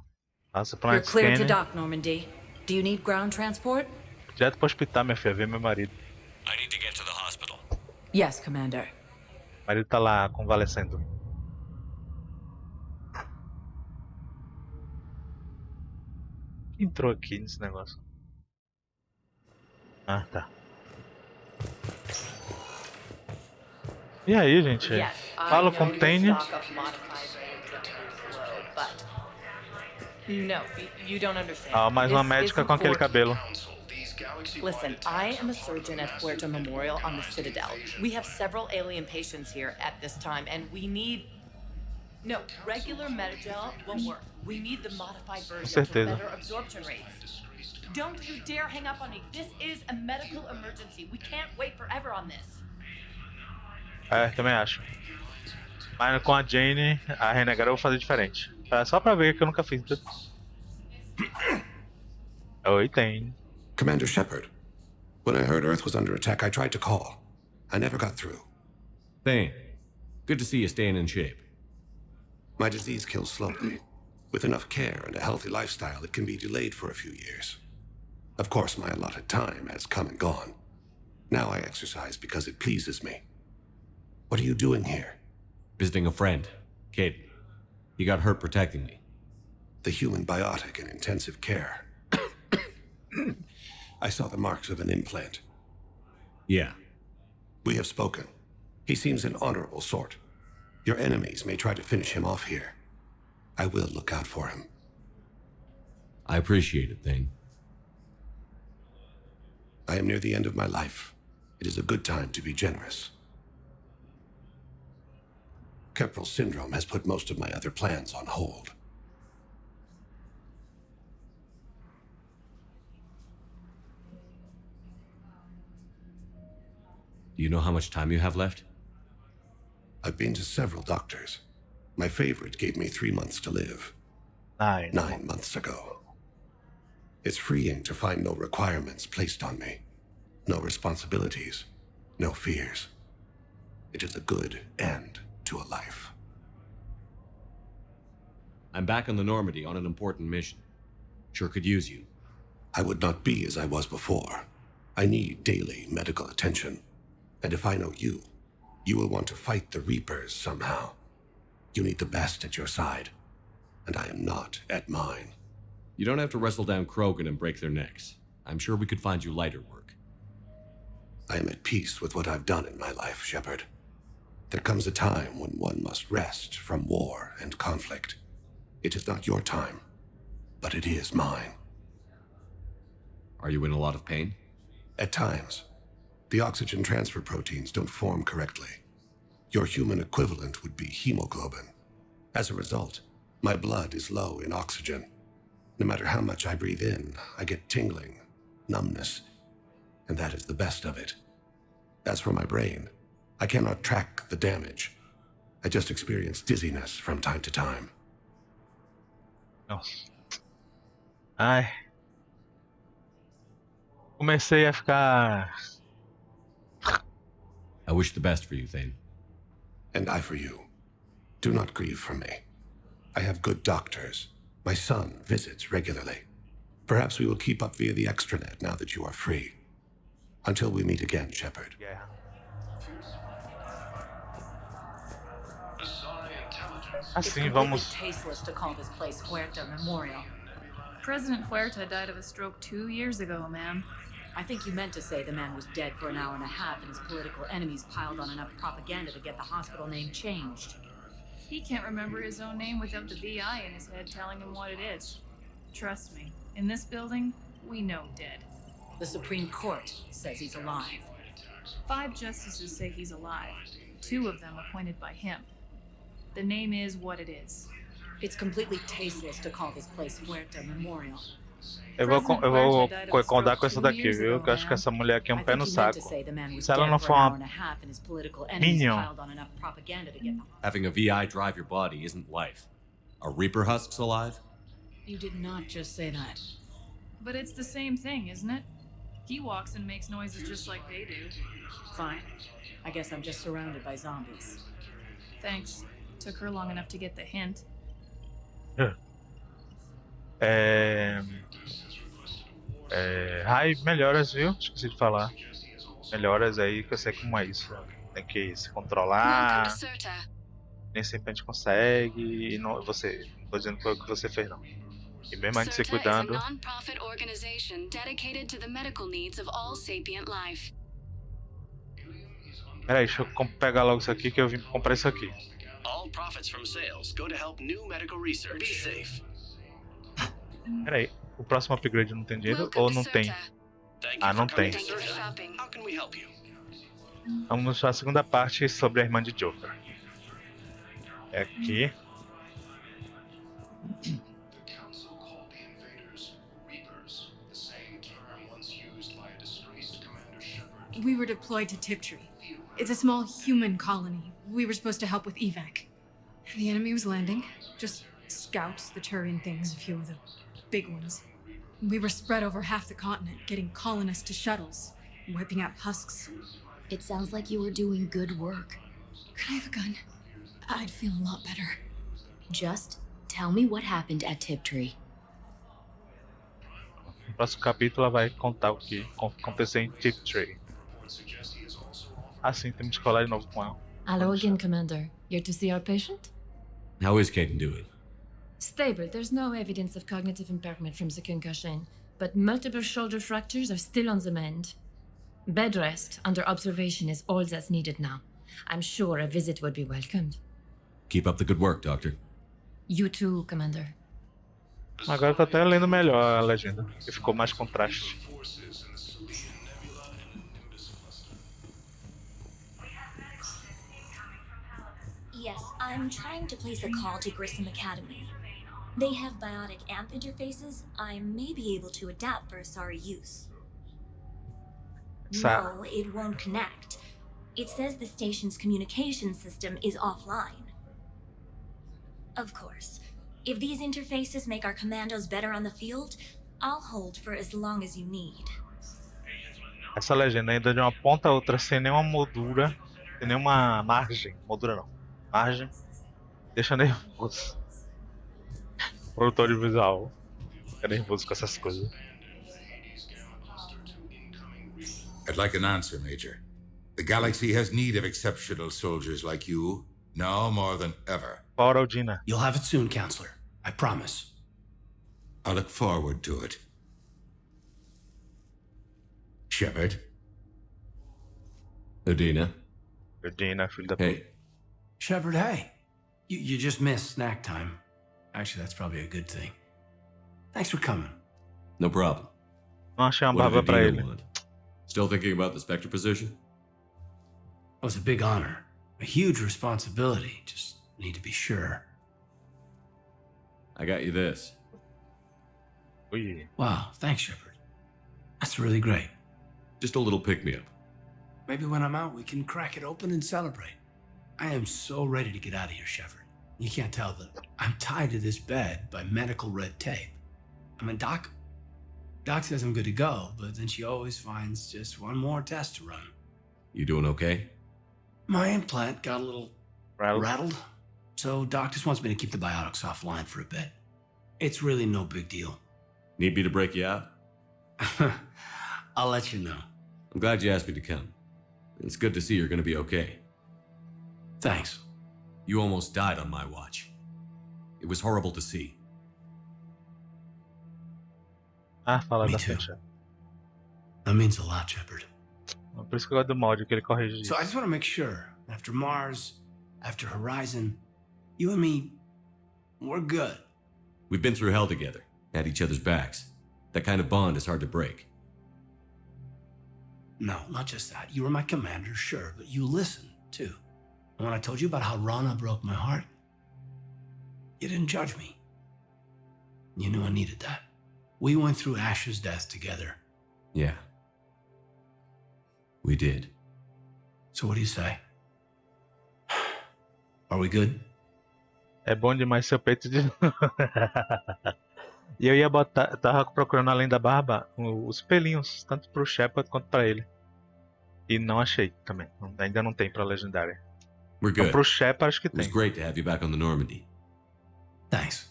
Passa pra You're clear to scanner. dock, Normandy. Do you need ground transport? Direto pro hospital, minha filha, ver meu marido. I need to get to the hospital. Yes, Commander. O marido tá lá convalescendo. Quem entrou aqui nesse negócio? Ah, tá. E aí, gente? Fala Container. No, you don't understand. Ah, mais uma médica com aquele cabelo. Listen, I am a surgeon at Puerto Memorial on the Citadel. We have several alien patients here at this time, and we need... No, regular Medigel won't work. We need the modified version for better absorption rates. Don't you dare hang up on me. This is a medical emergency. We can't wait forever on this. É, também acho. Mas com a Jane, a renegada eu vou fazer diferente. Só pra ver que eu nunca fiz. Oi, tem. Commander Shepard, when I heard Earth was under attack, I tried to call. I never got through. Thane, good to see you staying in shape. My disease kills slowly. With enough care and a healthy lifestyle, it can be delayed for a few years. Of course, my allotted time has come and gone. Now I exercise because it pleases me. What are you doing here? Visiting a friend, Kaidan. He got hurt protecting me. The human biotic in intensive care. I saw the marks of an implant. Yeah. We have spoken. He seems an honorable sort. Your enemies may try to finish him off here. I will look out for him. I appreciate it, Thane. I am near the end of my life. It is a good time to be generous. Keprel syndrome has put most of my other plans on hold. Do you know how much time you have left? I've been to several doctors. My favorite gave me 3 months to live. 9 months ago. It's freeing to find no requirements placed on me. No responsibilities. No fears. It is a good end to a life. I'm back on the Normandy on an important mission. Sure could use you. I would not be as I was before. I need daily medical attention. And if I know you, you will want to fight the Reapers somehow. You need the best at your side, and I am not at mine. You don't have to wrestle down Krogan and break their necks. I'm sure we could find you lighter work. I am at peace with what I've done in my life, Shepard. There comes a time when one must rest from war and conflict. It is not your time, but it is mine. Are you in a lot of pain? At times. The oxygen transfer proteins don't form correctly. Your human equivalent would be hemoglobin. As a result, my blood is low in oxygen. No matter how much I breathe in, I get tingling, numbness, and that is the best of it. As for my brain, I cannot track the damage. I just experience dizziness from time to time. Nossa. Ai. Comecei a ficar... I wish the best for you, Thane. And I for you. Do not grieve for me. I have good doctors. My son visits regularly. Perhaps we will keep up via the extranet now that you are free. Until we meet again, Shepard. Yeah. Assim, vamos... tasteless to call this place Huerta Memorial. President Huerta died of a stroke 2 years ago, ma'am. I think you meant to say the man was dead for an hour and a half and his political enemies piled on enough propaganda to get the hospital name changed. He can't remember his own name without the VI in his head telling him what it is. Trust me, in this building, we know dead. The Supreme Court says he's alive. 5 justices say he's alive, 2 of them appointed by him. The name is what it is. It's completely tasteless to call this place Huerta Memorial. Eu vou concordar com essa daqui, viu? Que eu acho que essa mulher aqui é um pé no saco. Se ela não for uma Minion. Having a VI drive your body isn't life. Are Reaper husks alive? You did not just say that. But it's the same thing, isn't it? He walks and makes noises just like they do. Fine. I guess I'm just surrounded by zombies. Thanks. Took her long enough to get the hint. Ai, melhoras, viu? Esqueci de falar. Melhoras aí, que eu sei como é isso. Tem que se controlar. Nem sempre a gente consegue. E não, você, não tô dizendo que foi o que você fez, não. E mesmo a gente se cuidando. Peraí, deixa eu pegar logo isso aqui que eu vim comprar isso aqui. All profits from sales go to help new medical research. Be safe. Peraí, o próximo upgrade não tem dinheiro ou não tem? Ah, não tem. Vamos mostrar a segunda parte sobre a irmã de Joker. É aqui. We were deployed to Tiptree. It's a small human colony. We were supposed to help with evac. The enemy was landing. Just scouts, the Turian things, a few of the big ones. We were spread over half the continent, getting colonists to shuttles, wiping out husks. It sounds like you were doing good work. Could I have a gun? I'd feel a lot better. Just tell me what happened at Tiptree. No próximo capítulo ela vai contar o que aconteceu em Tiptree. Assim, temos que falar de novo com ela. Hello again, Commander. You're to see our patient? How is Kaidan doing? Stable. There's no evidence of cognitive impairment from the concussion, but multiple shoulder fractures are still on the mend. Bed rest under observation is all that's needed now. I'm sure a visit would be welcomed. Keep up the good work, Doctor. You too, Commander. Agora tô até lendo melhor a legenda, que ficou mais contraste. Yes, I'm trying to place a call to Grissom Academy. They have biotic AMP interfaces I may be able to adapt for Asari use. No, it won't connect. It says the station's communication system is offline. Of course, if these interfaces make our commandos better on the field, I'll hold for as long as you need. Essa legenda ainda de uma ponta a outra sem nenhuma moldura, sem nenhuma margem. Moldura não. Margem. Deixa nervoso. Produtor de visual. Fica nervoso com essas coisas. I'd like an answer, Major. The galaxy has need of exceptional soldiers like you, now more than ever. Parodina. You'll have it soon, Counselor. I promise. I look forward to it. Shepard. Udina. Udina, filho da Hey. Shepard, hey. You just missed snack time. Actually, that's probably a good thing. Thanks for coming. No problem. Não achei uma barba pra ele. Still thinking about the Spectre position? It was a big honor. A huge responsibility. Just need to be sure. I got you this. Ui. Wow, thanks, Shepard. That's really great. Just a little pick-me-up. Maybe when I'm out, we can crack it open and celebrate. I am so ready to get out of here, Shepard. You can't tell that I'm tied to this bed by medical red tape. I mean, Doc says I'm good to go, but then she always finds just one more test to run. You doing okay? My implant got a little rattled, so Doc just wants me to keep the biotics offline for a bit. It's really no big deal. Need me to break you out? I'll let you know. I'm glad you asked me to come. It's good to see you're gonna be okay. Thanks. You almost died on my watch. It was horrible to see. Fala Me da too. ficha. That means a lot, Shepard. Por isso que eu gosto do mod, que ele corrige isso. So I just want to make sure, after Mars, after Horizon, you and me, we're good. We've been through hell together, had each other's backs. That kind of bond is hard to break. No, not just that. You were my commander, sure, but you listened, too. And when I told you about how Rana broke my heart, you didn't judge me. You knew I needed that. We went through Ash's death together. Yeah. We did. So what do you say? Are we good? É bom demais seu peito de... E eu ia botar... Tava procurando além da barba os pelinhos, tanto pro Shepard quanto pra ele. E não achei também. Ainda não tem pra legendária. We're good. Então, pro Shepard acho que It was tem. great to have you back on the Normandy. Thanks.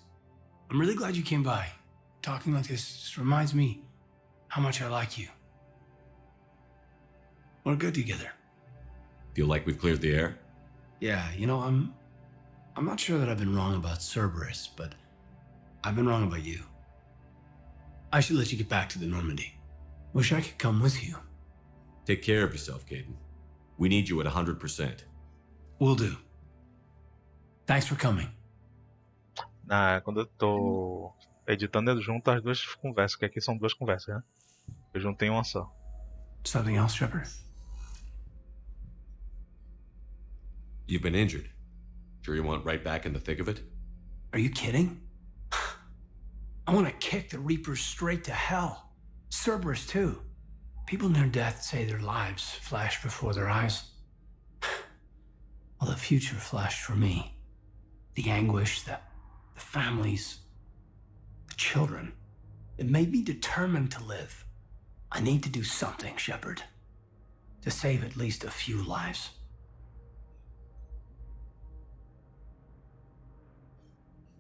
I'm really glad you came by. Talking like this just reminds me how much I like you. We're good together. Feel like we've cleared the air? Yeah, you know, I'm not sure that I've been wrong about Cerberus, but I've been wrong about you. I should let you get back to the Normandy. Wish I could come with you. Take care of yourself, Kaidan. We need you at 100%. Will do. Thanks for coming. Quando eu tô editando, eu junto as duas conversas, que aqui são duas conversas, né? Eu juntei uma só. Something else, Shepard? You've been injured. Sure you want right back in the thick of it? Are you kidding? I want to kick the Reapers straight to hell. Cerberus, too. People near death say their lives flash before their eyes. Well, the future flashed for me. The anguish, the families, the children. It made me determined to live. I need to do something, Shepard. To save at least a few lives.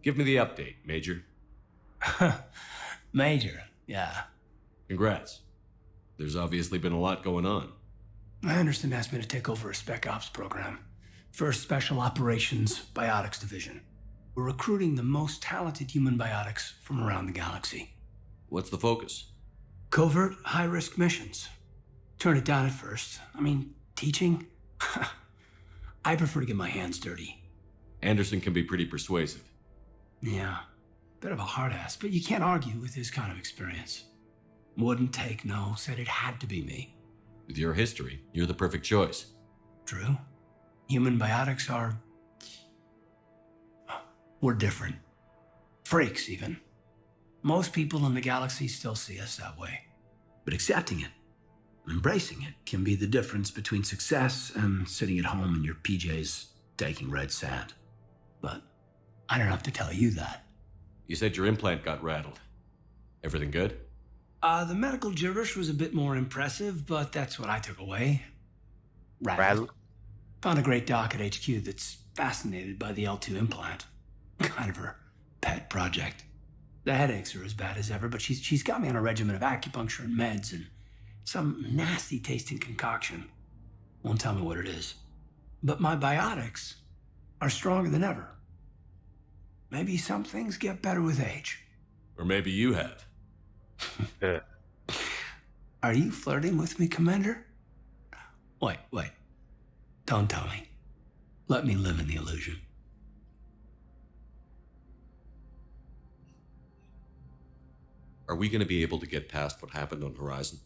Give me the update, Major. Major, yeah. Congrats. There's obviously been a lot going on. Anderson asked me to take over a Spec Ops program. First Special Operations Biotics Division. We're recruiting the most talented human biotics from around the galaxy. What's the focus? Covert, high-risk missions. Turn it down at first. I mean, teaching? I prefer to get my hands dirty. Anderson can be pretty persuasive. Yeah, bit of a hard ass, but you can't argue with his kind of experience. Wouldn't take no, said it had to be me. With your history, you're the perfect choice. True. Human biotics are... we're different. Freaks, even. Most people in the galaxy still see us that way. But accepting it, embracing it, can be the difference between success and sitting at home in your PJs taking red sand. But I don't have to tell you that. You said your implant got rattled. Everything good? The medical gibberish was a bit more impressive, but that's what I took away. Rattled. Found a great doc at HQ that's fascinated by the L2 implant. Kind of her pet project. The headaches are as bad as ever, but she's got me on a regimen of acupuncture and meds and some nasty tasting concoction. Won't tell me what it is. But my biotics are stronger than ever. Maybe some things get better with age. Or maybe you have. Are you flirting with me, Commander? Wait. Don't tell me. Let me live in the illusion. Are we going to be able to get past what happened on Horizon?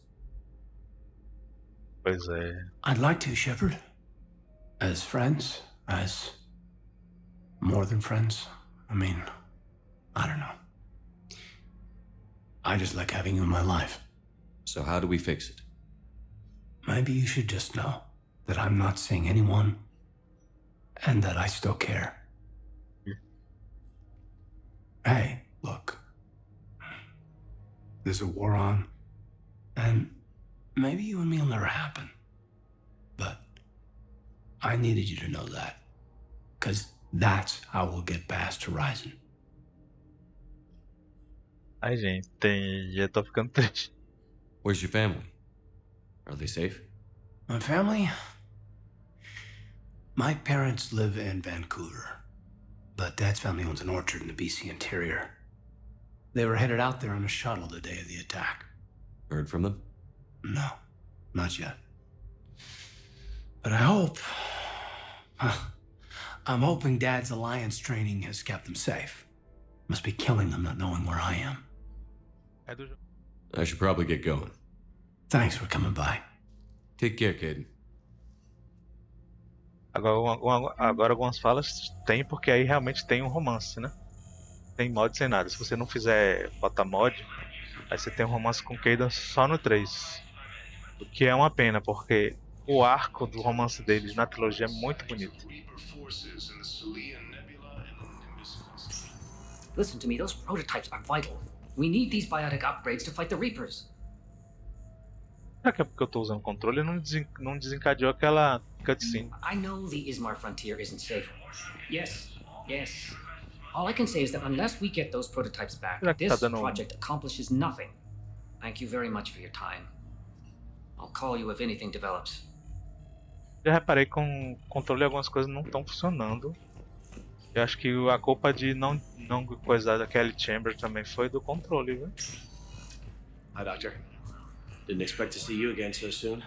Pois é. I'd like to, Shepard. As friends, as more than friends. I mean, I don't know. I just like having you in my life. So how do we fix it? maybe you should just know that I'm not seeing anyone and that I still care. Hey, look. There's a war on, and maybe you and me will never happen. But I needed you to know that, because that's how we'll get past Horizon. Ai, gente, eu tô ficando triste. Where's your family? Are they safe? My family? My parents live in Vancouver, but Dad's family owns an orchard in the BC interior. They were headed out there on a shuttle the day of the attack. Heard from them? No, not yet. But I hope... I'm hoping Dad's alliance training has kept them safe. Must be killing them not knowing where I am. I should probably get going. Thanks for coming by. Take care, Kaidan. Agora algumas falas tem, porque aí realmente tem um romance, né? Tem mod sem nada. Se você não fizer botar mod, aí você tem um romance com Kaidan só no 3. O que é uma pena, porque o arco do romance deles na trilogia é muito bonito. Listen to me, those prototypes are vital. We need these biotic upgrades to fight the Reapers. Será que é porque eu tô usando o controle e não desencadeou aquela cutscene? I know the Ismar frontier isn't safe. Yes. All I can say is that unless we get those prototypes back, this project accomplishes nothing. Thank you very much for your time. I'll call you if anything develops. Já reparei que com o controle algumas coisas não estão funcionando. Eu acho que a culpa de não coisar da Kelly Chamber também foi do controle, viu? Hi, Doctor. Didn't expect to see you again so soon.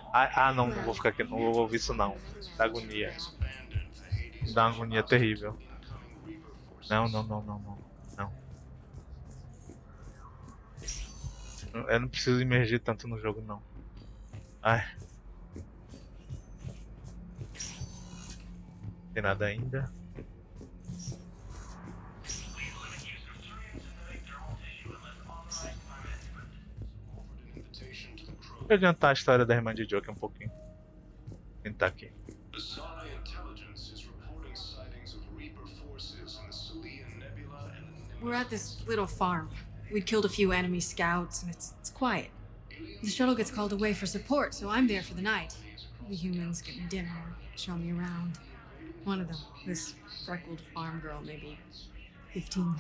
Não vou ficar aqui, não vou ouvir isso não. Dá agonia. Dá uma agonia terrível. Não. Eu não preciso imergir tanto no jogo, não. Ai. Não tem nada ainda. Vou adiantar a história da irmã de Joker um pouquinho. Tentar aqui. We're at this little farm. We'd killed a few enemy scouts, and it's quiet. The shuttle gets called away for support, so I'm there for the night. The humans get me dinner, show me around. One of them, this freckled farm girl, maybe 15.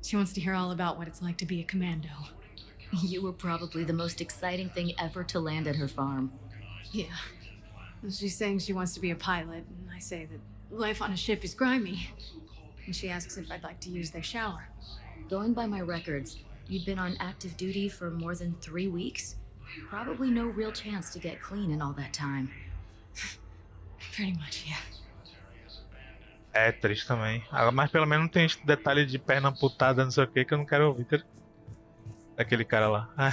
She wants to hear all about what it's like to be a commando. You were probably the most exciting thing ever to land at her farm. Yeah. She's saying she wants to be a pilot, and I say that life on a ship is grimy. And she asks if I'd like to use their shower. Going by my records, you'd been on active duty for more than 3 weeks. Probably no real chance to get clean in all that time. Pretty much, yeah. É triste também. Mas pelo menos não tem esse detalhe de perna amputada, não sei o que eu não quero ouvir. Daquele cara lá. Ai.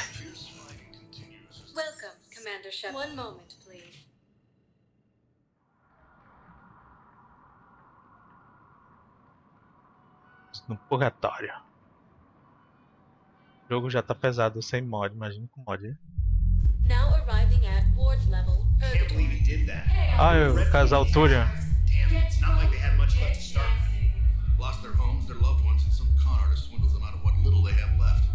Welcome, Commander Shepard. One moment, please. No purgatório. O jogo já tá pesado sem mod, imagina com mod. Now arriving at ward level. Can't believe he did that. O casal Turian. Damn, it's not like they had much left to start with. Lost their homes, their loved ones, and some con artist swindles them out of what little they have left.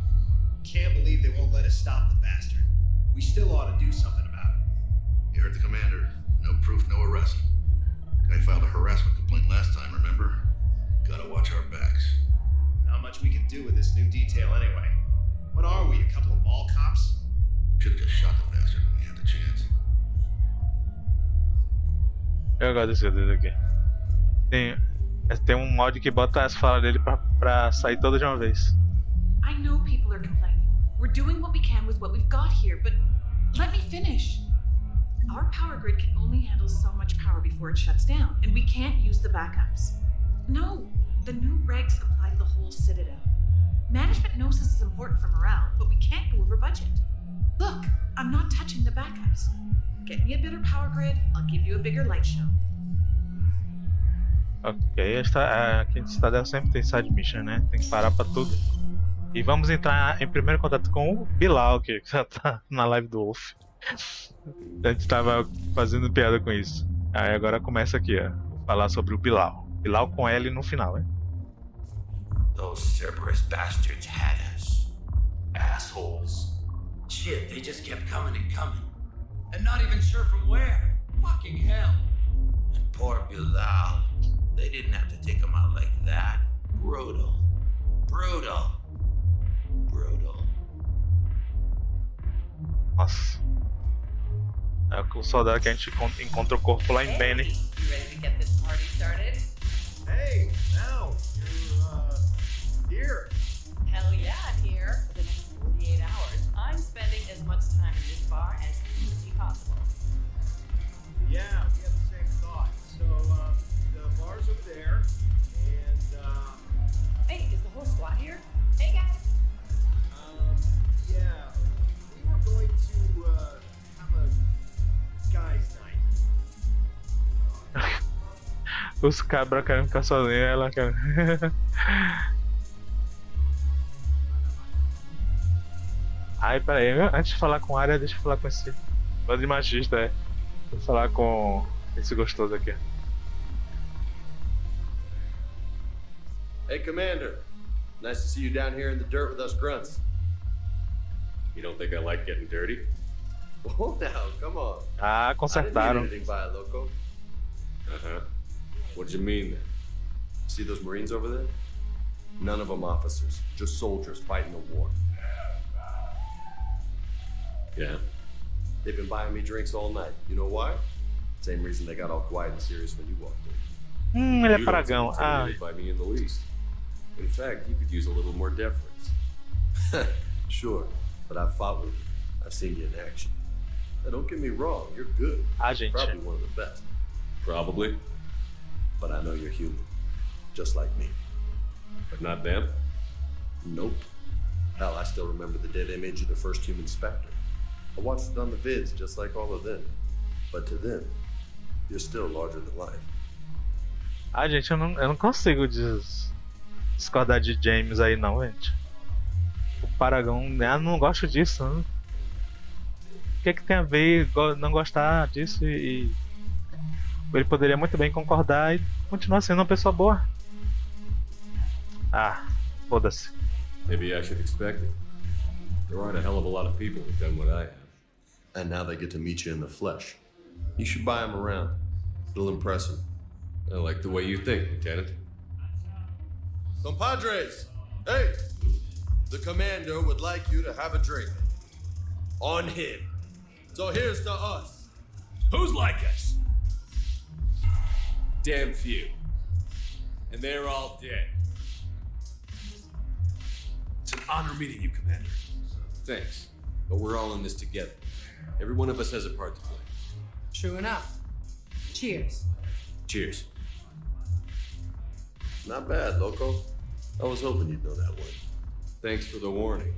Can't believe they won't let us stop the bastard. We still ought to do something about it. You heard the commander. No proof, no arrest. Guy filed a harassment complaint last time, remember? Gotta watch our backs. Not much we can do with this new detail anyway. What are we, a couple of mall cops? Should've just shot the bastard when we had the chance. Eu gosto desse dedo aqui. Tem mod que bota as falas dele pra sair toda de uma vez. I know people are complaining. We're doing what we can with what we've got here, but let me finish. Our power grid can only handle so much power before it shuts down, and we can't use the backups. No, the new regs apply to the whole Citadel. Management knows this is important for morale, but we can't go over budget. Look, I'm not touching the backups. Get me a better power grid, I'll give you a bigger light show. Ok, aqui em Citadel sempre tem side mission, né? Tem que parar pra tudo. E vamos entrar em primeiro contato com o Bilal, que já tá na live do Wolf. A gente tava fazendo piada com isso. Aí agora começa aqui, ó. Vou falar sobre o Bilal. Bilal com L no final, hein? Those Cerberus bastards had us. Assholes. Shit, they just kept coming and coming. And not even sure from where. Fucking hell. And poor Bilal. They didn't have to take him out like that. Brutal. Brutal. Brutal. Nossa. É o soldado que a gente encontra o corpo lá em Benny. You ready to get this party started? Hey, now you're here. Hell yeah, I'm here. For the next 48 hours, I'm spending as much time in this bar as humanly possible. Yeah, we have the same thought. So the bar's over there, and Hey, is the whole squad here? Hey guys. yeah, we were going to have a guys' night. Os cabras querem ficar sozinhos, ela quer. Ai, peraí, antes de falar com a área, deixa eu falar com esse. Bando de machista, é. Vou falar com esse gostoso aqui. Hey, Commander. Nice to see you down here in the dirt with us grunts. You don't think I like getting dirty? Oh, now, come on. Ah, consertaram. I didn't need anything by it, Loco. Uh-huh. What did you mean then? See those Marines over there? None of them officers, just soldiers fighting a war. Yeah? They've been buying me drinks all night. You know why? Same reason they got all quiet and serious when you walked in. Ele é paragão. Ah. By me in the least. In fact, you could use a little more deference. Sure, but I've fought with you. I've seen you in action. Now, don't get me wrong, you're good. Gente. Probably one of the best. Probably. But I know you're human. Just like me. But not them? Nope. Hell, I still remember the dead image of the first human Spectre. I watched it on the vids just like all of them. But to them, you're still larger than life. Ah, gente, eu não consigo discordar de James aí não, gente. O Paragão, eu não gosto disso. Né? O que é que tem a ver não gostar disso e ele poderia muito bem concordar e continuar sendo uma pessoa boa. Ah, foda-se. Maybe I should expect it. There aren't a hell of a lot of people who've done what I have. And now they get to meet you in the flesh. You should buy them around. It'll impress them. I like the way you think, Lieutenant. Compadres! Hey! The commander would like you to have a drink. On him. So here's to us. Who's like us? Damn few. And they're all dead. It's an honor meeting you, Commander. Thanks. But we're all in this together. Every one of us has a part to play. True enough. Cheers. Cheers. Not bad, Loco. I was hoping you'd know that one. Thanks for the warning.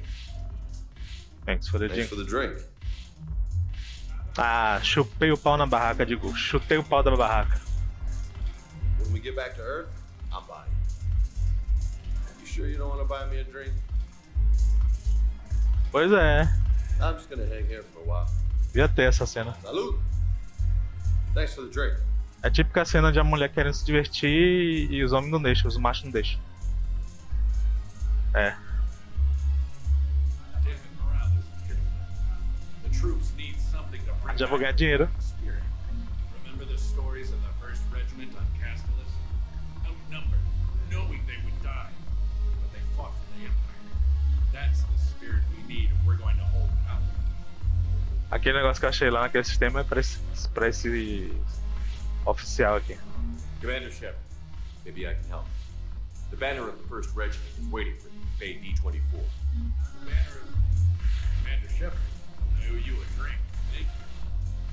Thanks for the drink. Thanks for the drink. Ah, chupei o pau na barraca, digo. Chutei o pau da barraca. When we get back to Earth, I'm buying. You sure you don't want to buy me a drink? Pois é. I'm just gonna hang here for a while. Devia ter essa cena. Salud. Thanks for the drink. É a típica cena de a mulher querendo se divertir e os homens não deixam, os machos não deixam. É. Já vou ganhar dinheiro. Remember the stories of the first regiment on Castellus? Outnumbered, knowing they would die, but they fought for the Empire. That's the spirit we need if we're going to hold power. Aquele negócio que eu achei lá naquele sistema é pra esse oficial aqui. Commander Shepard, maybe I can help. The banner of the 1st Regiment is waiting for you at Bay D-24. The banner of Commander Shepard. I owe you a drink. Thank you.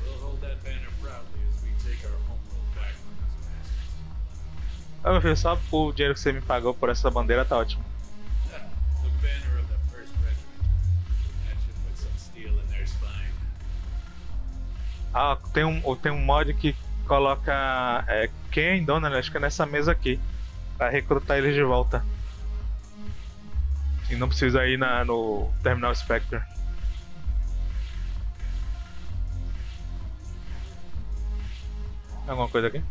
We'll hold that banner proudly as we take our homeworld back from these bastards. Ah, meu filho, só o dinheiro que você me pagou por essa bandeira tá ótimo. The banner of the 1st Regiment. That should put some steel in their spine. Ah, tem um mod que coloca Kaidan, né? Acho que é nessa mesa aqui, pra recrutar eles de volta. E não precisa ir no Terminal Spectre. Alguma coisa aqui?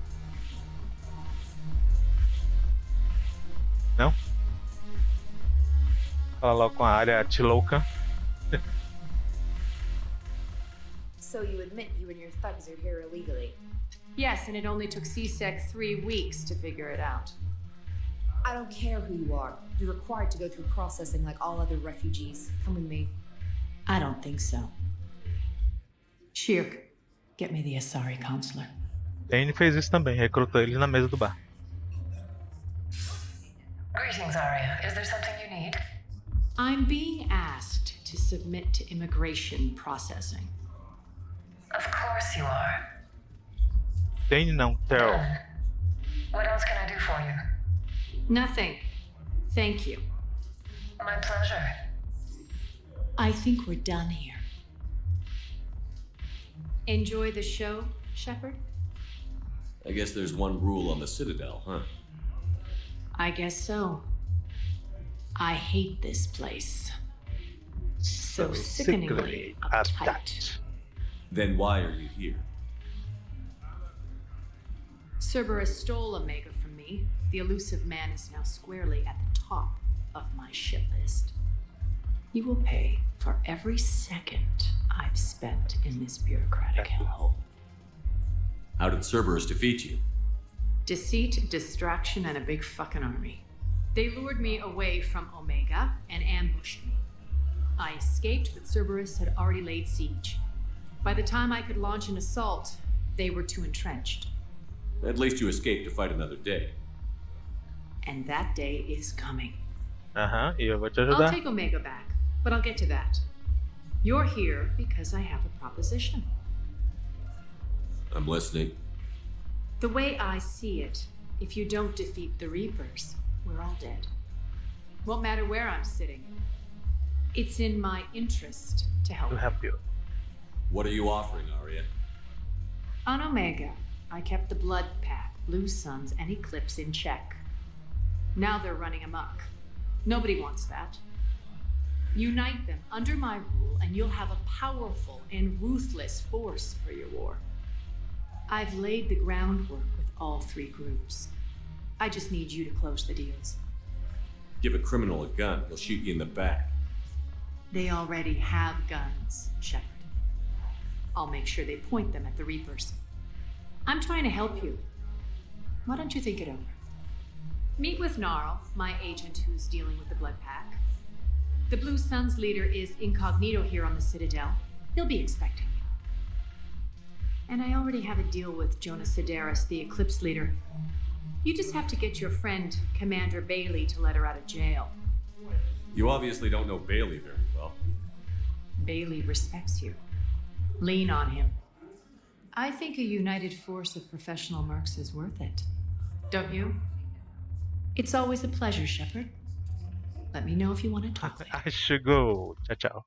Não? Fala logo com a área Tilouca. So you admit you and your thugs are here illegally? Yes, and it only took CSEC 3 weeks to figure it out. I don't care who you are. You're required to go through processing like all other refugees. Come with me. I don't think so. Shirk, get me the Asari consular. Dane fez isso também, recrutou ele na mesa do bar. Greetings, Arya. Is there something you need? I'm being asked to submit to immigration processing. Of course you are. Dane não, Terrell. What else can I do for you? Nothing. Thank you. My pleasure. I think we're done here. Enjoy the show, Shepard? I guess there's one rule on the Citadel, huh? I guess so. I hate this place. So sickeningly uptight. Then why are you here? Cerberus stole Omega from me. The elusive man is now squarely at the top of my shit list. You will pay for every second I've spent in this bureaucratic hellhole. How did Cerberus defeat you? Deceit, distraction, and a big fucking army. They lured me away from Omega and ambushed me. I escaped, but Cerberus had already laid siege. By the time I could launch an assault, they were too entrenched. At least you escaped to fight another day. And that day is coming. E eu vou te ajudar. I'll take Omega back, but I'll get to that. You're here because I have a proposition. I'm listening. The way I see it, if you don't defeat the Reapers, we're all dead. Won't matter where I'm sitting. It's in my interest to help you. What are you offering, Arya? On Omega, I kept the Blood Pack, Blue Suns, and Eclipse in check. Now they're running amok. Nobody wants that. Unite them under my rule, and you'll have a powerful and ruthless force for your war. I've laid the groundwork with all three groups. I just need you to close the deals. Give a criminal a gun, he'll shoot you in the back. They already have guns, Shepard. I'll make sure they point them at the Reapers. I'm trying to help you. Why don't you think it over? Meet with Gnarl, my agent who's dealing with the Blood Pack. The Blue Suns leader is incognito here on the Citadel. He'll be expecting you. And I already have a deal with Jonas Sidaris, the Eclipse leader. You just have to get your friend, Commander Bailey, to let her out of jail. You obviously don't know Bailey very well. Bailey respects you. Lean on him. I think a united force of professional mercs is worth it. Don't you? It's always a pleasure, Shepard. Let me know if you want to talk later. I should go. Tchau, tchau.